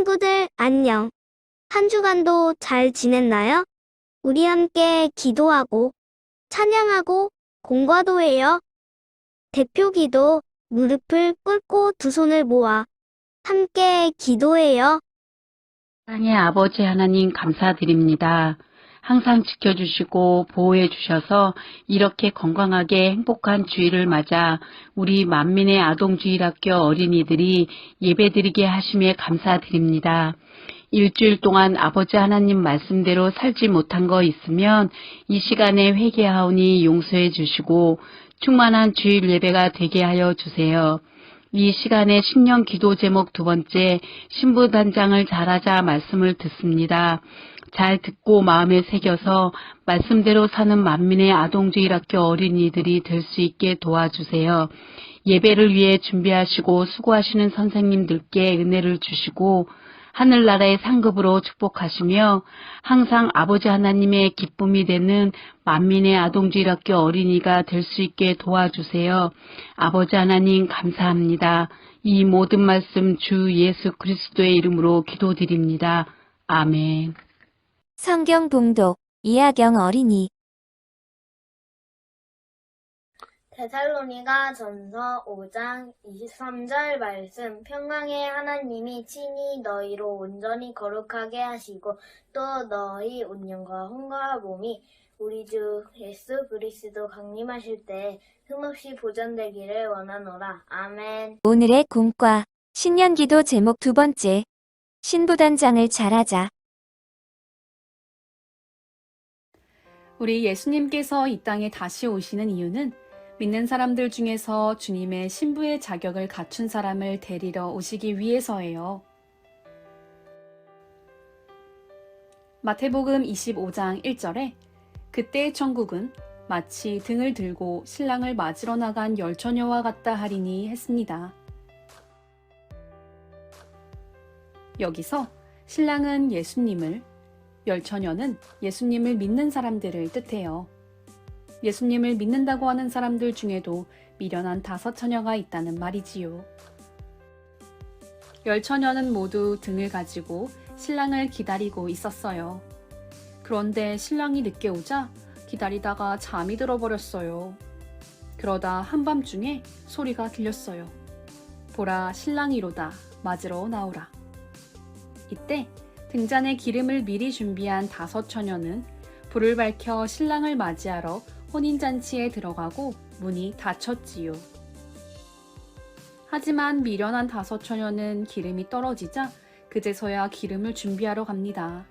친구들, 안녕. 한 주간도 잘 지냈나요? 우리 함께 기도하고, 찬양하고, 공과도 해요. 대표 기도, 무릎을 꿇고 두 손을 모아, 함께 기도해요. 사랑의 아버지 하나님 감사드립니다. 항상 지켜주시고 보호해 주셔서 이렇게 건강하게 행복한 주일을 맞아 우리 만민의 아동주일학교 어린이들이 예배드리게 하심에 감사드립니다. 일주일 동안 아버지 하나님 말씀대로 살지 못한 거 있으면 이 시간에 회개하오니 용서해 주시고 충만한 주일 예배가 되게 하여 주세요. 이 시간에 신년 기도 제목 두 번째 신부단장을 잘하자 말씀을 듣습니다. 잘 듣고 마음에 새겨서 말씀대로 사는 만민의 아동주일학교 어린이들이 될 수 있게 도와주세요. 예배를 위해 준비하시고 수고하시는 선생님들께 은혜를 주시고 하늘나라의 상급으로 축복하시며 항상 아버지 하나님의 기쁨이 되는 만민의 아동주일학교 어린이가 될 수 있게 도와주세요. 아버지 하나님 감사합니다. 이 모든 말씀 주 예수 그리스도의 이름으로 기도드립니다. 아멘. 성경 봉독 이하경 어린이 데살로니가 전서 5장 23절 말씀. 평강의 하나님이 친히 너희로 온전히 거룩하게 하시고 또 너희 운영과 혼과 몸이 우리 주 예수 그리스도 강림하실 때에 흠없이 보존되기를 원하노라. 아멘. 오늘의 공과 신년기도 제목 두 번째 신부단장을 잘하자. 우리 예수님께서 이 땅에 다시 오시는 이유는 믿는 사람들 중에서 주님의 신부의 자격을 갖춘 사람을 데리러 오시기 위해서예요. 마태복음 25장 1절에 그때의 천국은 마치 등을 들고 신랑을 맞으러 나간 열처녀와 같다 하리니 했습니다. 여기서 신랑은 예수님을, 열처녀는 예수님을 믿는 사람들을 뜻해요. 예수님을 믿는다고 하는 사람들 중에도 미련한 5처녀가 있다는 말이지요. 열처녀는 모두 등을 가지고 신랑을 기다리고 있었어요. 그런데 신랑이 늦게 오자 기다리다가 잠이 들어버렸어요. 그러다 한밤중에 소리가 들렸어요. 보라, 신랑이로다. 맞으러 나오라. 이때 등잔에 기름을 미리 준비한 5처녀는 불을 밝혀 신랑을 맞이하러 혼인잔치에 들어가고 문이 닫혔지요. 하지만 미련한 5처녀는 기름이 떨어지자 그제서야 기름을 준비하러 갑니다.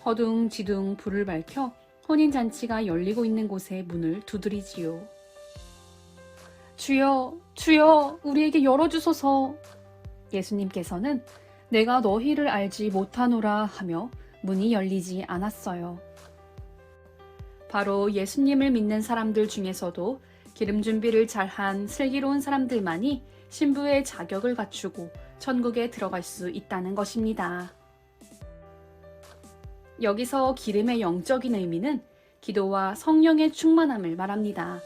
허둥지둥 불을 밝혀 혼인잔치가 열리고 있는 곳에 문을 두드리지요. 주여, 주여, 우리에게 열어주소서. 예수님께서는 내가 너희를 알지 못하노라 하며 문이 열리지 않았어요. 바로 예수님을 믿는 사람들 중에서도 기름 준비를 잘한 슬기로운 사람들만이 신부의 자격을 갖추고 천국에 들어갈 수 있다는 것입니다. 여기서 기름의 영적인 의미는 기도와 성령의 충만함을 말합니다.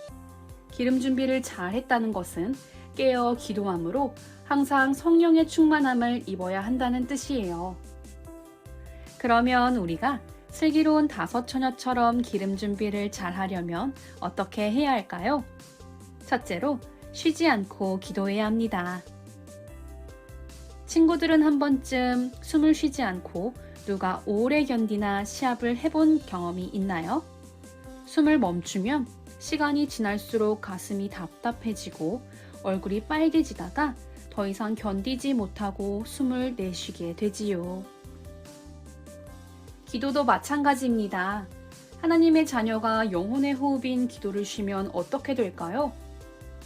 기름 준비를 잘 했다는 것은 깨어 기도함으로 항상 성령의 충만함을 입어야 한다는 뜻이에요. 그러면 우리가 슬기로운 5처녀처럼 기름 준비를 잘 하려면 어떻게 해야 할까요? 첫째로, 쉬지 않고 기도해야 합니다. 친구들은 한 번쯤 숨을 쉬지 않고 누가 오래 견디나 시합을 해본 경험이 있나요? 숨을 멈추면 시간이 지날수록 가슴이 답답해지고 얼굴이 빨개지다가 더 이상 견디지 못하고 숨을 내쉬게 되지요. 기도도 마찬가지입니다. 하나님의 자녀가 영혼의 호흡인 기도를 쉬면 어떻게 될까요?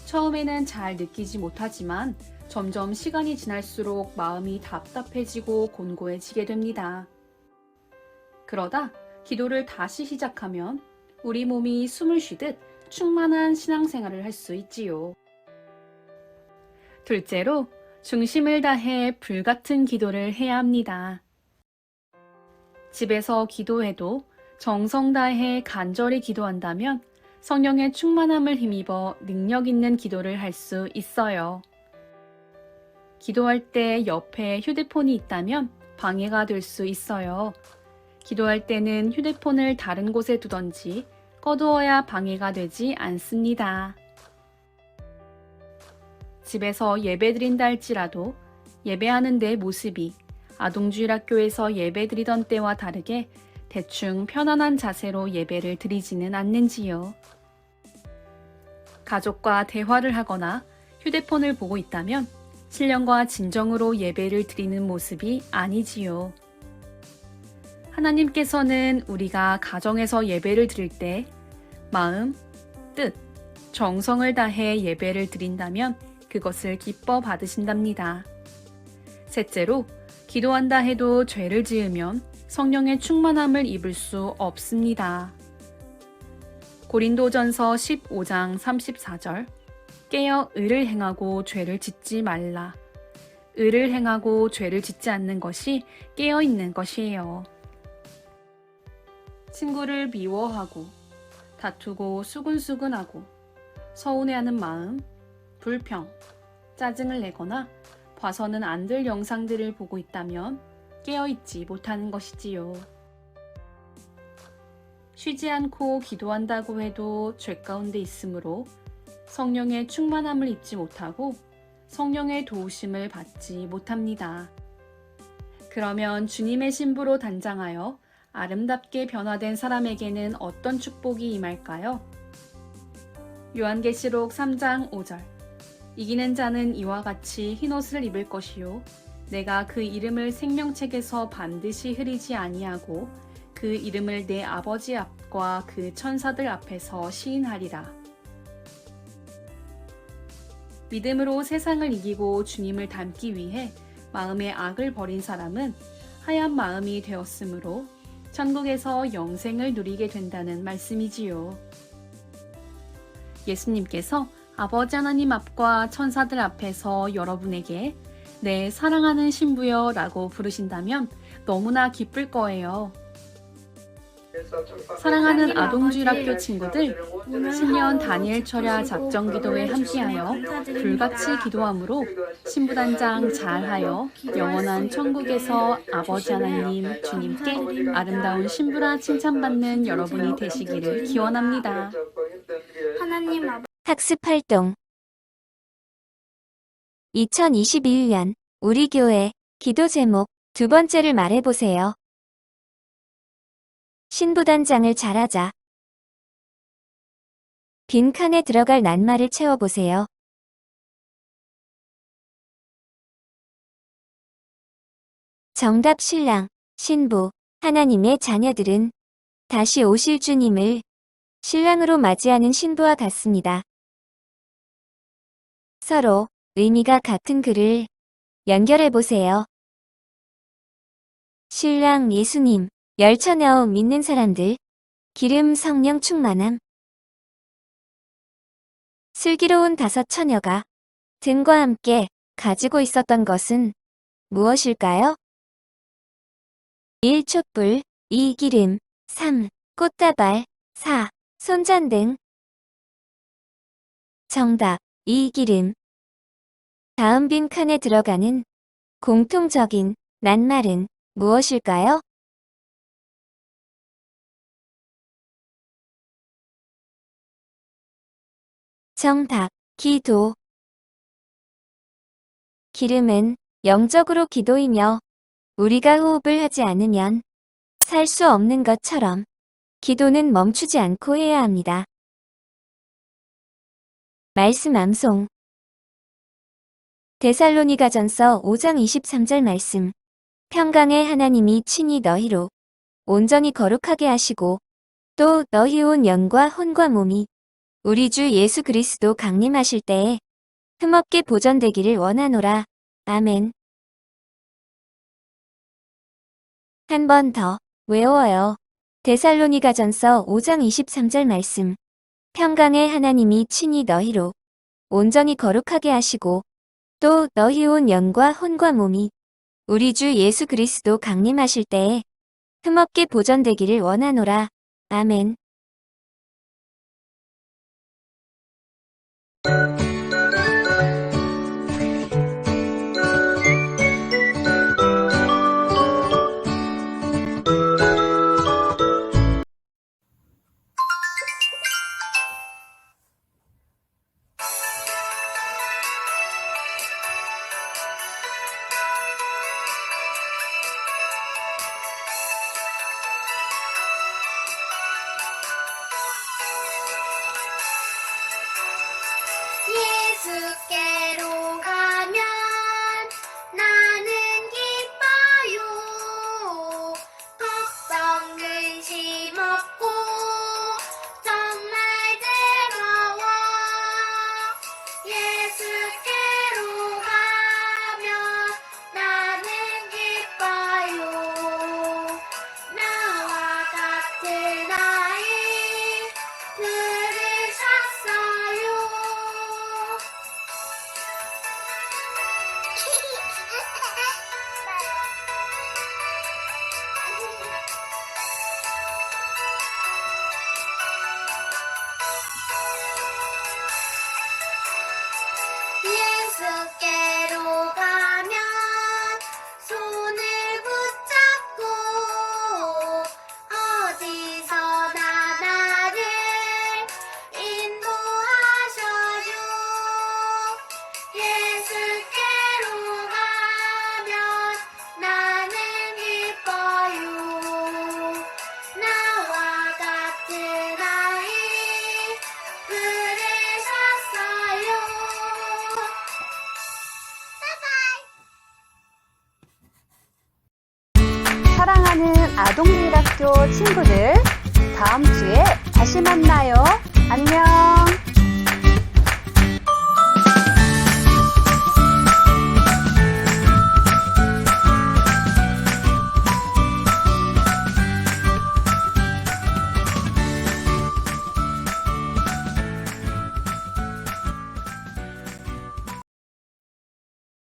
처음에는 잘 느끼지 못하지만 점점 시간이 지날수록 마음이 답답해지고 곤고해지게 됩니다. 그러다 기도를 다시 시작하면 우리 몸이 숨을 쉬듯 충만한 신앙생활을 할 수 있지요. 둘째로, 중심을 다해 불같은 기도를 해야 합니다. 집에서 기도해도 정성 다해 간절히 기도한다면 성령의 충만함을 힘입어 능력 있는 기도를 할 수 있어요. 기도할 때 옆에 휴대폰이 있다면 방해가 될 수 있어요. 기도할 때는 휴대폰을 다른 곳에 두던지 꺼두어야 방해가 되지 않습니다. 집에서 예배드린다 할지라도 예배하는 내 모습이 아동주일학교에서 예배드리던 때와 다르게 대충 편안한 자세로 예배를 드리지는 않는지요. 가족과 대화를 하거나 휴대폰을 보고 있다면 신령과 진정으로 예배를 드리는 모습이 아니지요. 하나님께서는 우리가 가정에서 예배를 드릴 때 마음, 뜻, 정성을 다해 예배를 드린다면 그것을 기뻐 받으신답니다. 셋째로, 기도한다 해도 죄를 지으면 성령의 충만함을 입을 수 없습니다. 고린도전서 15장 34절, 깨어 의를 행하고 죄를 짓지 말라. 의를 행하고 죄를 짓지 않는 것이 깨어 있는 것이에요. 친구를 미워하고 다투고 수근수근하고 서운해하는 마음, 불평, 짜증을 내거나 봐서는 안 될 영상들을 보고 있다면 깨어있지 못하는 것이지요. 쉬지 않고 기도한다고 해도 죄 가운데 있으므로 성령의 충만함을 입지 못하고 성령의 도우심을 받지 못합니다. 그러면 주님의 신부로 단장하여 아름답게 변화된 사람에게는 어떤 축복이 임할까요? 요한계시록 3장 5절, 이기는 자는 이와 같이 흰옷을 입을 것이요 내가 그 이름을 생명책에서 반드시 흐리지 아니하고 그 이름을 내 아버지 앞과 그 천사들 앞에서 시인하리라. 믿음으로 세상을 이기고 주님을 닮기 위해 마음의 악을 버린 사람은 하얀 마음이 되었으므로 천국에서 영생을 누리게 된다는 말씀이지요. 예수님께서 아버지 하나님 앞과 천사들 앞에서 여러분에게 내 사랑하는 신부여 라고 부르신다면 너무나 기쁠 거예요. 사랑하는 아동주일학교 친구들, 신년 다니엘 철야 작정 기도에 함께하여 불같이 기도함으로 신부단장 잘하여 영원한 천국에서 아버지 하나님 주님께 아름다운 신부라 칭찬받는 여러분이 되시기를 기원합니다. 하나님 아버지 학습 활동 2021년 우리 교회 기도 제목 두 번째를 말해보세요. 신부단장을 잘하자. 빈 칸에 들어갈 낱말을 채워보세요. 정답 신랑, 신부, 하나님의 자녀들은 다시 오실 주님을 신랑으로 맞이하는 신부와 같습니다. 서로 의미가 같은 글을 연결해보세요. 신랑 예수님, 열처녀 믿는 사람들, 기름 성령 충만함. 슬기로운 다섯 처녀가 등과 함께 가지고 있었던 것은 무엇일까요? 1. 촛불, 2. 기름, 3. 꽃다발, 4. 손잔등. 정답, 2. 기름. 다음 빈 칸에 들어가는 공통적인 낱말은 무엇일까요? 정답, 기도. 기름은 영적으로 기도이며 우리가 호흡을 하지 않으면 살 수 없는 것처럼 기도는 멈추지 않고 해야 합니다. 말씀 암송. 데살로니가전서 5장 23절 말씀. 평강의 하나님이 친히 너희로 온전히 거룩하게 하시고 또 너희 온 영과 혼과 몸이 우리 주 예수 그리스도 강림하실 때에 흠없게 보전되기를 원하노라. 아멘. 한 번 더 외워요. 데살로니가전서 5장 23절 말씀. 평강의 하나님이 친히 너희로 온전히 거룩하게 하시고 또 너희 온 영과 혼과 몸이 우리 주 예수 그리스도 강림하실 때에 흠없게 보전되기를 원하노라. 아멘. 아동주일학교 친구들, 다음 주에 다시 만나요. 안녕.